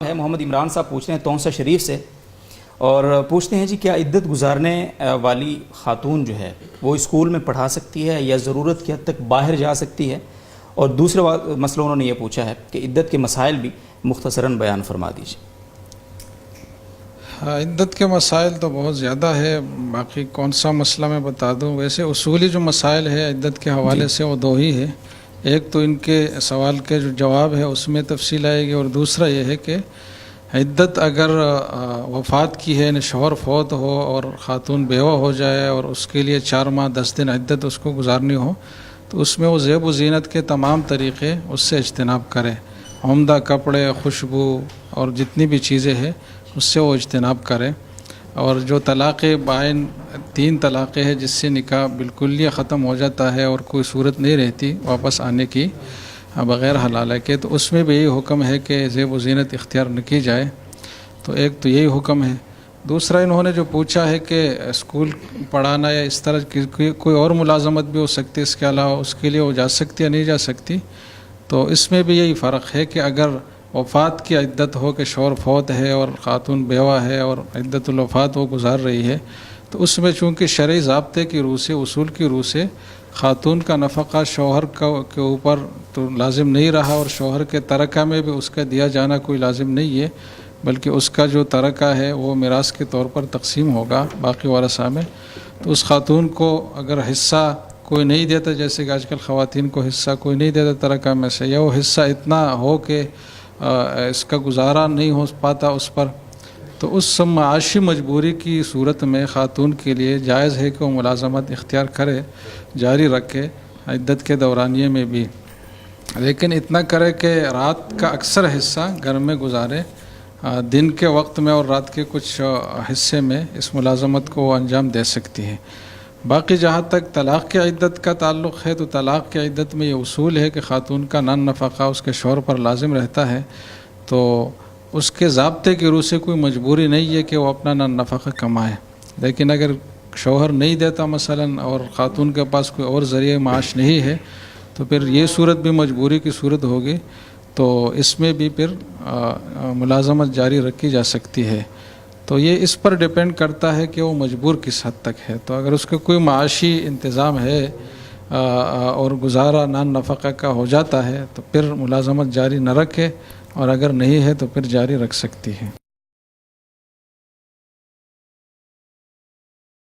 ہے محمد عمران صاحب پوچھ رہے ہیں تونسہ شریف سے، اور پوچھتے ہیں جی کیا عدت گزارنے والی خاتون جو ہے وہ اسکول میں پڑھا سکتی ہے یا ضرورت کی حد تک باہر جا سکتی ہے؟ اور دوسرا مسئلہ انہوں نے یہ پوچھا ہے کہ عدت کے مسائل بھی مختصراً بیان فرما دیجیے۔ عدت کے مسائل تو بہت زیادہ ہے، باقی کون سا مسئلہ میں بتا دوں۔ ویسے اصولی جو مسائل ہے عدت کے حوالے سے وہ دو ہی ہے، ایک تو ان کے سوال کے جو جواب ہے اس میں تفصیل آئے گی، اور دوسرا یہ ہے کہ عدت اگر وفات کی ہے یعنی شوہر فوت ہو اور خاتون بیوہ ہو جائے اور اس کے لیے 4 ماہ 10 دن عدت اس کو گزارنی ہو تو اس میں وہ زیب و زینت کے تمام طریقے اس سے اجتناب کرے، عمدہ کپڑے، خوشبو اور جتنی بھی چیزیں ہیں اس سے وہ اجتناب کرے۔ اور جو طلاق بائن 3 طلاقیں ہیں جس سے نکاح بالکل ہی ختم ہو جاتا ہے اور کوئی صورت نہیں رہتی واپس آنے کی بغیر حلالہ کے، تو اس میں بھی یہی حکم ہے کہ زیب و زینت اختیار نہ کی جائے۔ تو ایک تو یہی حکم ہے۔ دوسرا انہوں نے جو پوچھا ہے کہ اسکول پڑھانا یا اس طرح کی کوئی اور ملازمت بھی ہو سکتی ہے اس کے علاوہ، اس کے لیے وہ جا سکتی یا نہیں جا سکتی، تو اس میں بھی یہی فرق ہے کہ اگر وفات کی عدت ہو کہ شوہر فوت ہے اور خاتون بیوہ ہے اور عدت الوفات وہ گزار رہی ہے، تو اس میں چونکہ شرعی ضابطے کی روح سے، اصول کی روح سے خاتون کا نفقہ شوہر کے اوپر تو لازم نہیں رہا، اور شوہر کے ترکہ میں بھی اس کا دیا جانا کوئی لازم نہیں ہے، بلکہ اس کا جو ترکہ ہے وہ میراث کے طور پر تقسیم ہوگا باقی ورثہ میں۔ تو اس خاتون کو اگر حصہ کوئی نہیں دیتا، جیسے کہ آج کل خواتین کو حصہ کوئی نہیں دیتا ترکہ میں سے، یا وہ حصہ اتنا ہو کہ اس کا گزارا نہیں ہو پاتا اس پر، تو اس معاشی مجبوری کی صورت میں خاتون کے لیے جائز ہے کہ وہ ملازمت اختیار کرے، جاری رکھے عدت کے دورانیے میں بھی، لیکن اتنا کرے کہ رات کا اکثر حصہ گھر میں گزارے، دن کے وقت میں اور رات کے کچھ حصے میں اس ملازمت کو وہ انجام دے سکتی ہے۔ باقی جہاں تک طلاق کی عدت کا تعلق ہے تو طلاق کی عدت میں یہ اصول ہے کہ خاتون کا نان نفقہ اس کے شوہر پر لازم رہتا ہے، تو اس کے ضابطے کی روح سے کوئی مجبوری نہیں ہے کہ وہ اپنا نان نفقہ کمائے، لیکن اگر شوہر نہیں دیتا مثلا اور خاتون کے پاس کوئی اور ذریعہ معاش نہیں ہے تو پھر یہ صورت بھی مجبوری کی صورت ہوگی، تو اس میں بھی پھر ملازمت جاری رکھی جا سکتی ہے۔ تو یہ اس پر ڈیپینڈ کرتا ہے کہ وہ مجبور کس حد تک ہے۔ تو اگر اس کا کوئی معاشی انتظام ہے اور گزارا نان نفقہ کا ہو جاتا ہے تو پھر ملازمت جاری نہ رکھے، اور اگر نہیں ہے تو پھر جاری رکھ سکتی ہے۔